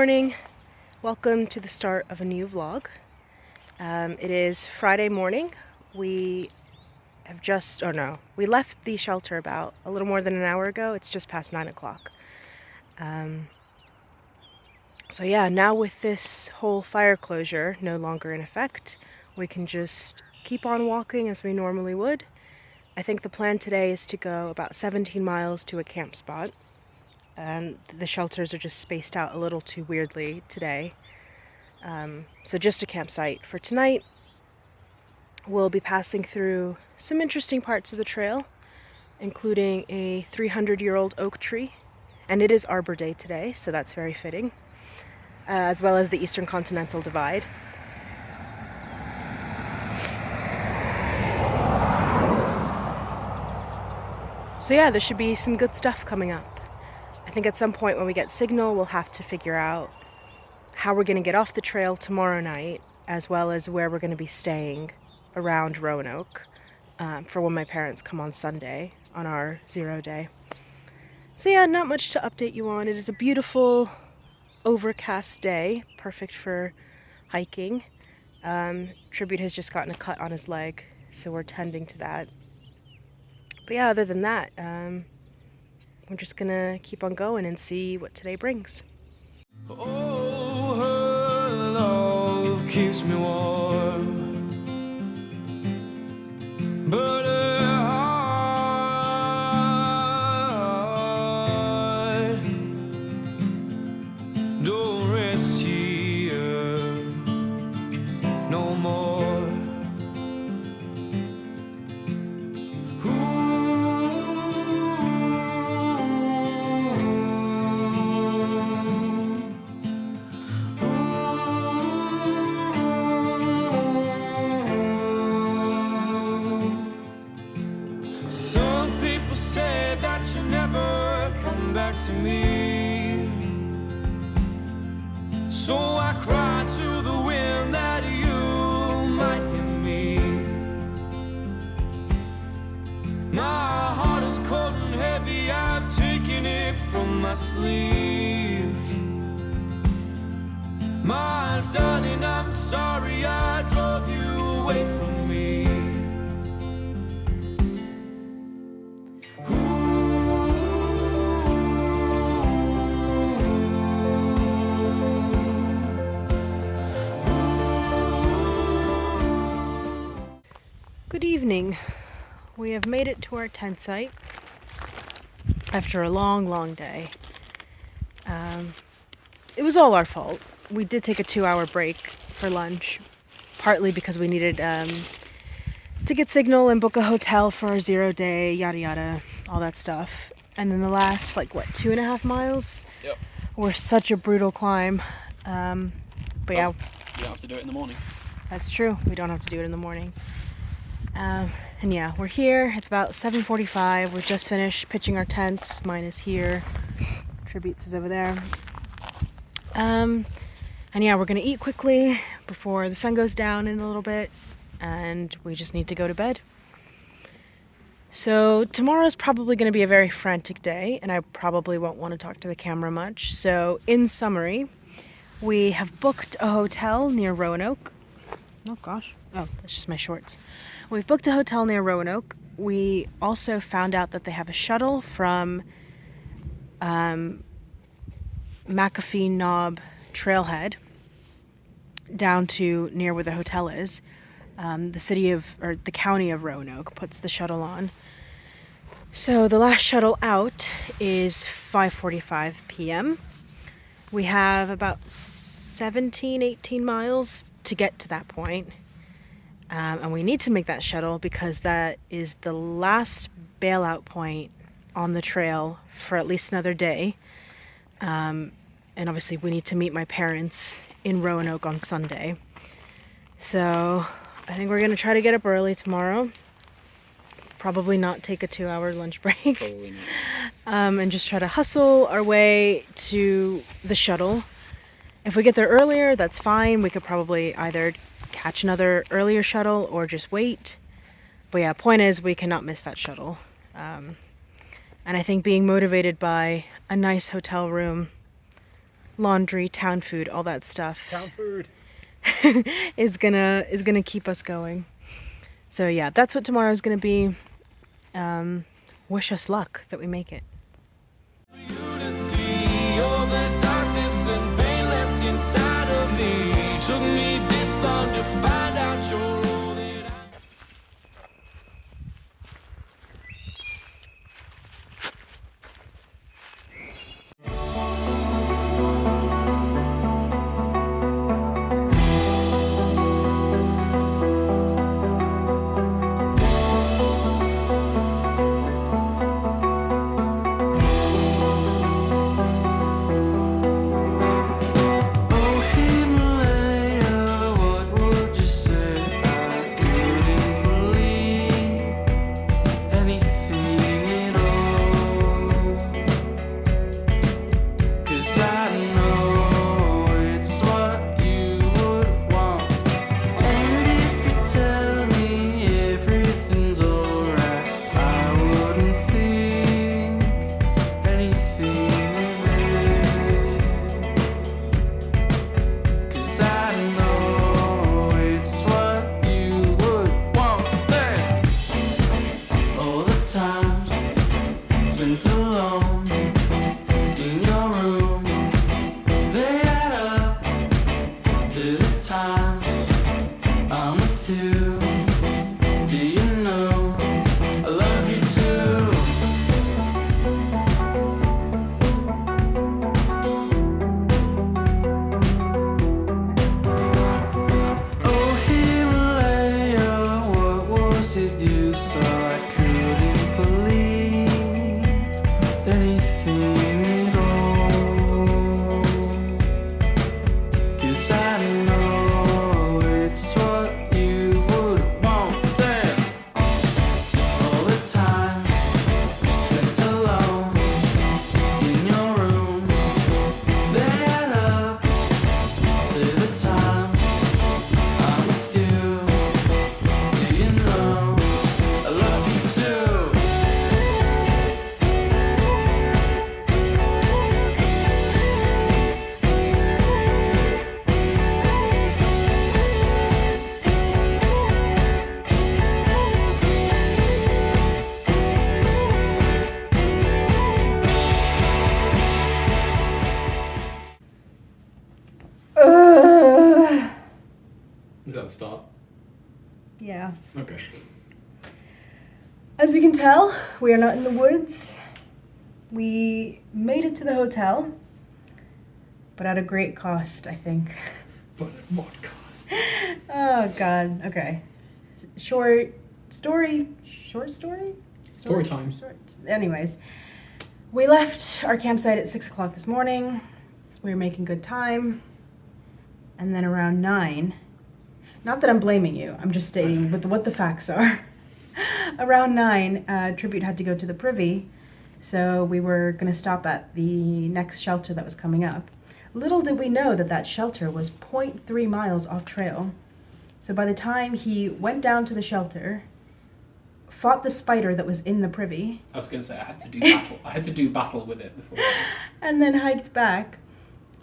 morning. Welcome to the start of a new vlog. It is Friday morning. We left the shelter about a little more than an hour ago. It's just past 9 o'clock. So yeah, now with this whole fire closure no longer in effect, we can just keep on walking as we normally would. I think the plan today is to go about 17 miles to a camp spot. The shelters are just spaced out a little too weirdly today. So just a campsite for tonight. We'll be passing through some interesting parts of the trail, including a 300-year-old oak tree. And it is Arbor Day today, so that's very fitting. As well as the Eastern Continental Divide. So yeah, there should be some good stuff coming up. I think at some point when we get signal, we'll have to figure out how we're going to get off the trail tomorrow night, as well as where we're going to be staying around Roanoke for when my parents come on Sunday on our 0 day. So yeah, not much to update you on. It is a beautiful overcast day, perfect for hiking. Tribute has just gotten a cut on his leg, so we're tending to that. But yeah, other than that, we're just gonna keep on going and see what today brings. Oh, her love keeps me warm, but her heart don't rest here no more. Some people say that you'll never come back to me, so I cry to the wind that you might hear me. My heart is cold and heavy, I've taken it from my sleeve. My darling, I'm sorry I drove you away from me. Good evening. We have made it to our tent site after a long day. It was all our fault. We did take a 2-hour break for lunch, partly because we needed to get signal and book a hotel for our 0 day, yada yada, all that stuff. And then the last, 2.5 miles Yep. were such a brutal climb. But yeah. You don't have to do it in the morning. That's true. We don't have to do it in the morning. And yeah, we're here. It's about 7:45. We've just finished pitching our tents. Mine is here. Tribute's is over there. And yeah, we're gonna eat quickly before the sun goes down in a little bit, and we just need to go to bed. So tomorrow's probably gonna be a very frantic day, and I probably won't want to talk to the camera much. So in summary, we have booked a hotel near Roanoke. Oh gosh. Oh, that's just my shorts. We've booked a hotel near Roanoke. We also found out that they have a shuttle from McAfee Knob Trailhead down to near where the hotel is. The county of Roanoke puts the shuttle on. So the last shuttle out is 5:45 p.m. We have about 18 miles to get to that point. And we need to make that shuttle because that is the last bailout point on the trail for at least another day. And obviously we need to meet my parents in Roanoke on Sunday. So I think we're going to try to get up early tomorrow. Probably not take a 2-hour lunch break. Probably not. And just try to hustle our way to the shuttle. If we get there earlier, that's fine. We could probably either catch another earlier shuttle or just wait. But yeah, point is we cannot miss that shuttle. And I think being motivated by a nice hotel room laundry, town food, all that stuff Town food. is gonna keep us going. So yeah, that's what tomorrow's gonna be. Wish us luck that we make it. You to see all the darkness and pain left inside of me. Took me this long to find out you're all that I Oh Himalaya, what would you say? I couldn't believe anything at all. 'Cause I know it's what you would want. And if you tell me everything's alright, I wouldn't think anything of it. 'Cause I know it's what you would want. Hey! All the times spent alone in your room, they add up to the times I'm with you. Do you know I love you too? Oh Himalaya, what was it you saw? I couldn't believe anything at all. 'Cause I know it's what you would want. Damn. All the time spent alone in your room, they add up to the time I'm with you. Do you know I love you too? Is that the start? Yeah. Okay. As you can tell, we are not in the woods. We made it to the hotel, but at a great cost, I think. But at what cost? Oh God. Okay. Short story. Story time. Anyways, we left our campsite at 6 o'clock this morning. We were making good time, and then around 9. Not that I'm blaming you. I'm just stating what the facts are. Around 9, Tribute had to go to the Privy, so we were going to stop at the next shelter that was coming up. Little did we know that that shelter was 0.3 miles off trail. So by the time he went down to the shelter, fought the spider that was in the Privy, I was going to say I had to do battle. I had to do battle with it before. and then hiked back,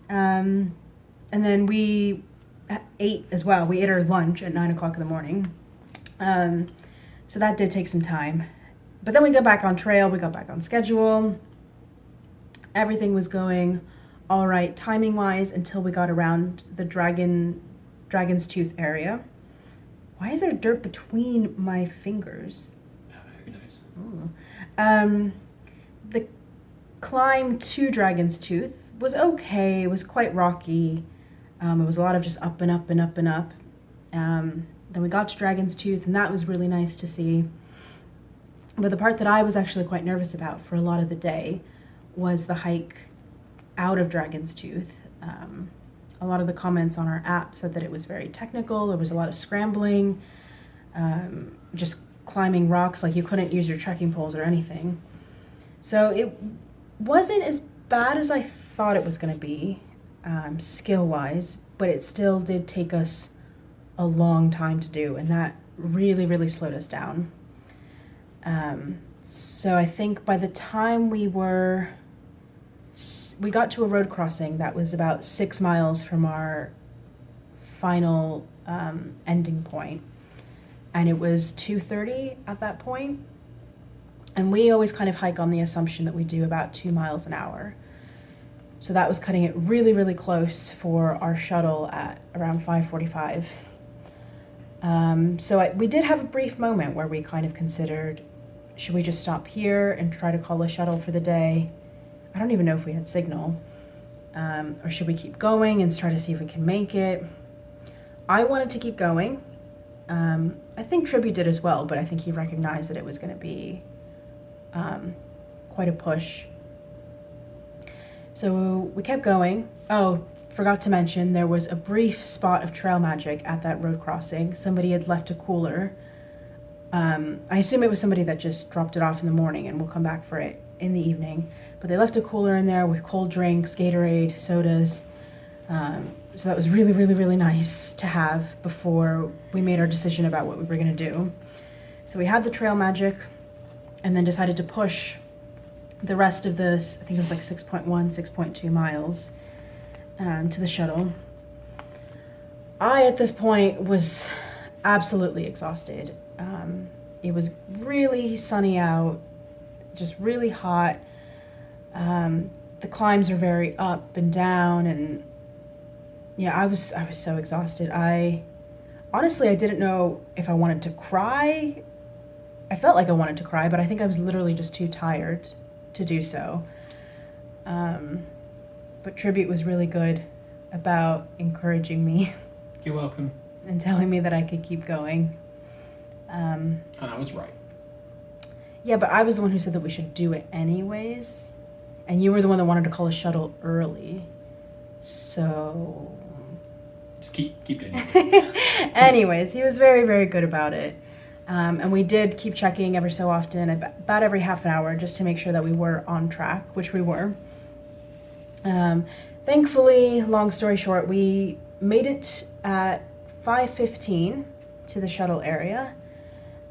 and then we ate as well. We ate our lunch at 9 o'clock in the morning. So that did take some time. But then we got back on trail, we got back on schedule. Everything was going all right timing-wise until we got around the Dragon's Tooth area. Why is there dirt between my fingers? Who knows? The climb to Dragon's Tooth was okay. It was quite rocky. It was a lot of just up and up and up and up. Then we got to Dragon's Tooth, and that was really nice to see. But the part that I was actually quite nervous about for a lot of the day was the hike out of Dragon's Tooth. A lot of the comments on our app said that it was very technical. There was a lot of scrambling, just climbing rocks, like you couldn't use your trekking poles or anything. So it wasn't as bad as I thought it was going to be, skill-wise, but it still did take us a long time to do, and that really, really slowed us down. So I think by the time we were we got to a road crossing that was about 6 miles from our final ending point, and it was 2:30 at that point. And we always kind of hike on the assumption that we do about 2 miles an hour. So that was cutting it really, really close for our shuttle at around 5:45. We did have a brief moment where we kind of considered, should we just stop here and try to call a shuttle for the day? I don't even know if we had signal. Or should we keep going and try to see if we can make it? I wanted to keep going. I think Tribute did as well, but I think he recognized that it was going to be quite a push. So we kept going. Oh, forgot to mention, there was a brief spot of trail magic at that road crossing. Somebody had left a cooler. I assume it was somebody that just dropped it off in the morning and will come back for it in the evening. But they left a cooler in there with cold drinks, Gatorade, sodas. So that was really, really, really nice to have before we made our decision about what we were going to do. So we had the trail magic and then decided to push the rest of this, I think it was like 6.1, 6.2 miles to the shuttle. I, at this point, was absolutely exhausted. It was really sunny out, just really hot. The climbs are very up and down, and yeah, I was so exhausted. Honestly, I didn't know if I wanted to cry. I felt like I wanted to cry, but I think I was literally just too tired to do so. But Tribute was really good about encouraging me. You're welcome. And telling me that I could keep going. And I was right. Yeah, but I was the one who said that we should do it anyways. And you were the one that wanted to call a shuttle early. So... Just keep doing it. Anyways, he was very, very good about it. And we did keep checking every so often, about every half an hour, just to make sure that we were on track, which we were. Thankfully, long story short, we made it at 5:15 to the shuttle area.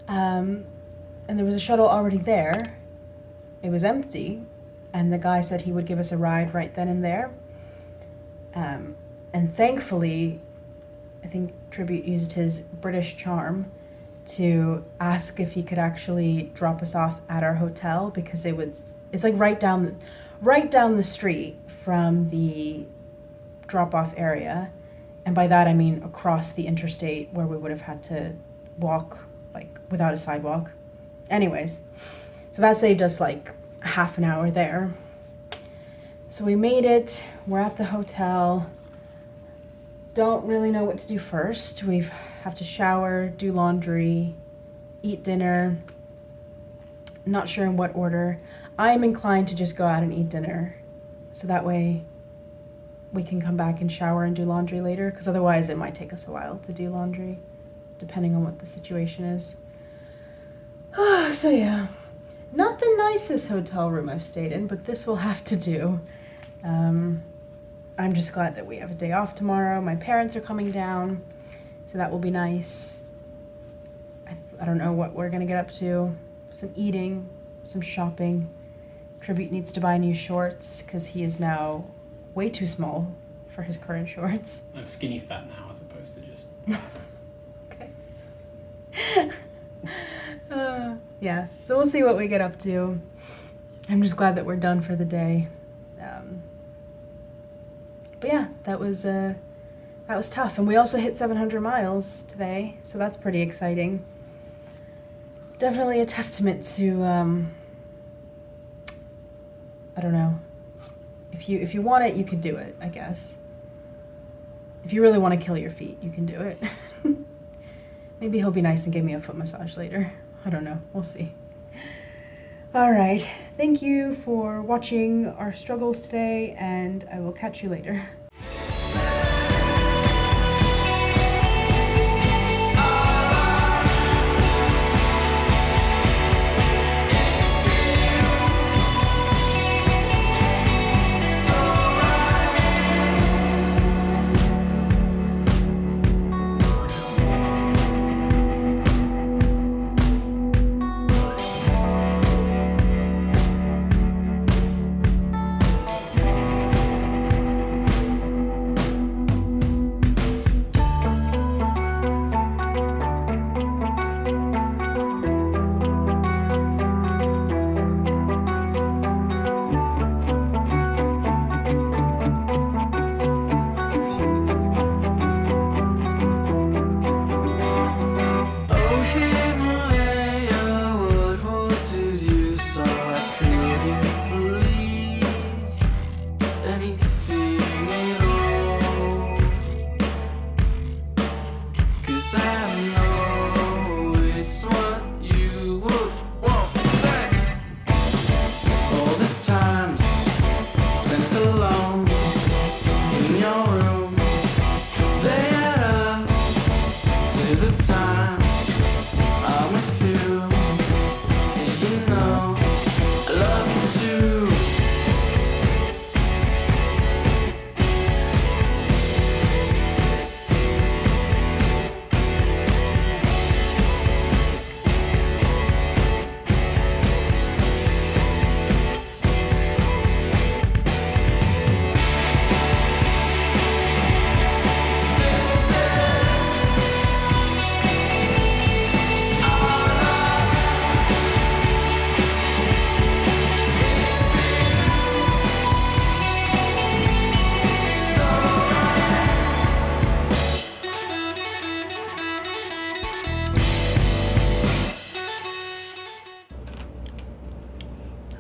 And there was a shuttle already there. It was empty, and the guy said he would give us a ride right then and there. And thankfully, I think Tribute used his British charm to ask if he could actually drop us off at our hotel, because it's like right down the street from the drop-off area. And by that I mean across the interstate, where we would have had to walk like without a sidewalk. Anyways, so that saved us like half an hour there. So we made it, we're at the hotel. Don't really know what to do first. We have to shower, do laundry, eat dinner. Not sure in what order. I am inclined to just go out and eat dinner, so that way we can come back and shower and do laundry later, because otherwise it might take us a while to do laundry, depending on what the situation is. So yeah, not the nicest hotel room I've stayed in, but this will have to do. I'm just glad that we have a day off tomorrow. My parents are coming down, so that will be nice. I don't know what we're gonna get up to. Some eating, some shopping. Tribute needs to buy new shorts because he is now way too small for his current shorts. I'm skinny fat now as opposed to just... Okay. Yeah, so we'll see what we get up to. I'm just glad that we're done for the day. But yeah, that was tough. And we also hit 700 miles today, so that's pretty exciting. Definitely a testament to, I don't know. If you want it, you can do it, I guess. If you really want to kill your feet, you can do it. Maybe he'll be nice and give me a foot massage later. I don't know. We'll see. All right. Thank you for watching our struggles today, and I will catch you later.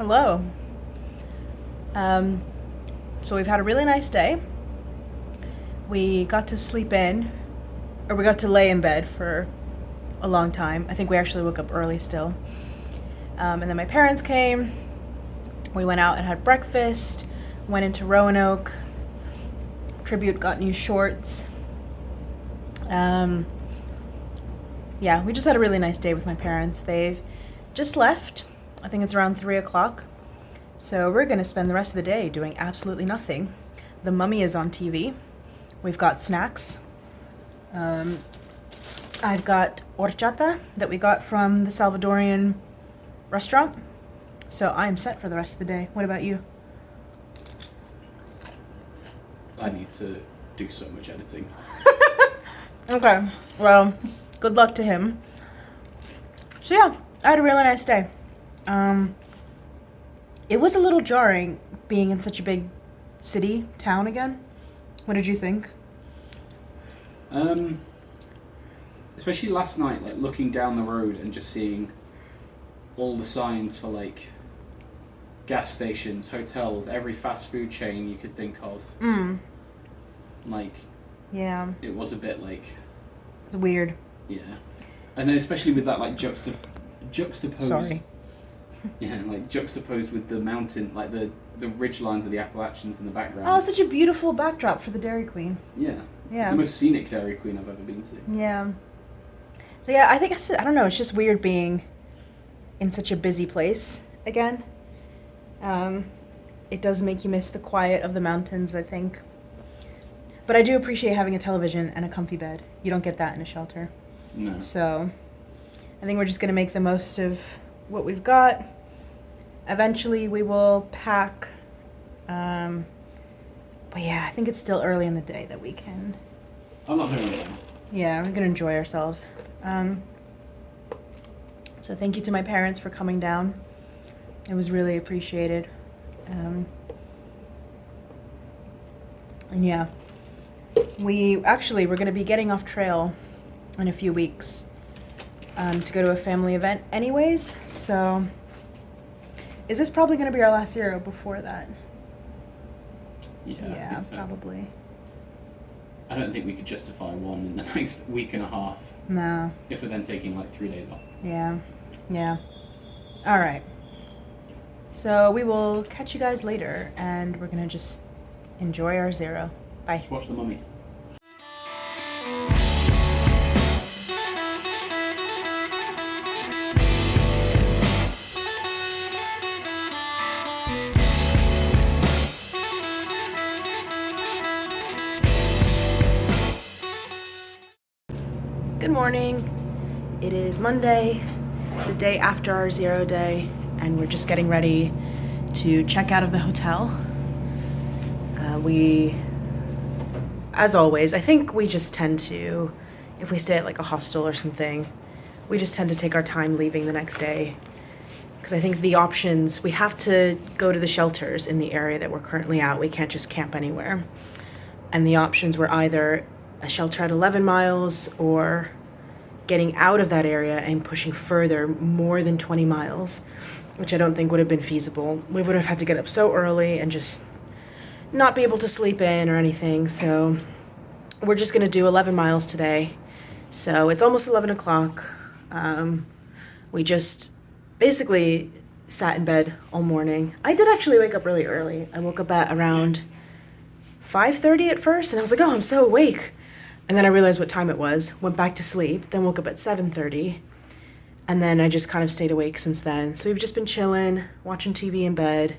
Hello. So we've had a really nice day. We got to sleep in, or we got to lay in bed for a long time. I think we actually woke up early still. And then my parents came. We went out and had breakfast, went into Roanoke. Tribute got new shorts. Yeah, we just had a really nice day with my parents. They've just left. I think it's around 3 o'clock. So we're going to spend the rest of the day doing absolutely nothing. The Mummy is on TV. We've got snacks. I've got horchata that we got from the Salvadorian restaurant. So I'm set for the rest of the day. What about you? I need to do so much editing. Okay, well, good luck to him. So yeah, I had a really nice day. It was a little jarring being in such a big city, town again. What did you think? Especially last night, like looking down the road and just seeing all the signs for like gas stations, hotels, every fast food chain you could think of. Like, Yeah, it was a bit like, it's weird. yeah. And then especially with that like juxtaposed. Sorry. Yeah, like juxtaposed with the mountain, like the ridge lines of the Appalachians in the background. Oh, such a beautiful backdrop for the Dairy Queen. Yeah. It's Yeah. the most scenic Dairy Queen I've ever been to. Yeah. So yeah, I think I don't know, it's just weird being in such a busy place again. It does make you miss the quiet of the mountains, I think. But I do appreciate having a television and a comfy bed. You don't get that in a shelter. No. So I think we're just going to make the most of what we've got. Eventually we will pack. But yeah, I think it's still early in the day that we can. I'm not doing it. Yeah, we're going to enjoy ourselves. So thank you to my parents for coming down. It was really appreciated. And yeah, we're going to be getting off trail in a few weeks to go to a family event anyways. So is this probably going to be our last zero before that? Yeah, I Yeah, think so. probably. I don't think we could justify one in the next week and a half No. if we're then taking like 3 days off. Yeah. Yeah. All right. So we will catch you guys later, and we're going to just enjoy our zero. Bye. Just watch The Mummy. Good morning. It is Monday, the day after our zero day, and we're just getting ready to check out of the hotel. As always, I think we just tend to, if we stay at like a hostel or something, we just tend to take our time leaving the next day. Because I think the options, we have to go to the shelters in the area that we're currently at. We can't just camp anywhere. And the options were either a shelter at 11 miles or getting out of that area and pushing further, more than 20 miles, which I don't think would have been feasible. We would have had to get up so early and just not be able to sleep in or anything. So we're just going to do 11 miles today. So it's almost 11 o'clock. We just basically sat in bed all morning. I did actually wake up really early. I woke up at around 5:30 at first, and I was like, oh, I'm so awake. And then I realized what time it was, went back to sleep, then woke up at 7:30, and then I just kind of stayed awake since then. So we've just been chilling, watching TV in bed.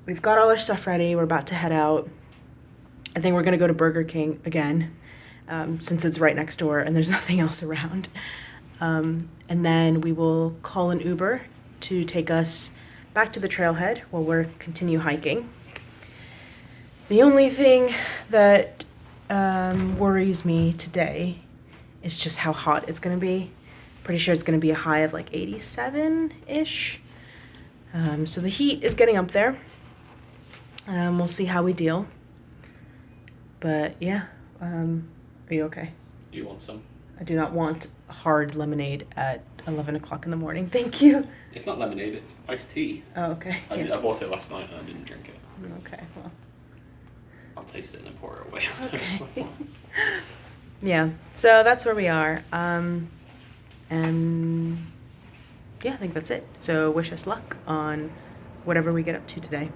We've got all our stuff ready. We're about to head out. I think we're going to go to Burger King again, since it's right next door and there's nothing else around. And then we will call an Uber to take us back to the trailhead while we're continue hiking. The only thing that worries me today is just how hot it's going to be. Pretty sure it's going to be a high of like 87-ish. So the heat is getting up there. We'll see how we deal. But yeah, are you okay? Do you want some? I do not want hard lemonade at 11 o'clock in the morning. Thank you. It's not lemonade, it's iced tea. Oh, okay. I bought it last night and I didn't drink it. Okay, well. I'll taste it and then pour it away. Okay. Yeah, so that's where we are. And yeah, I think that's it. So wish us luck on whatever we get up to today.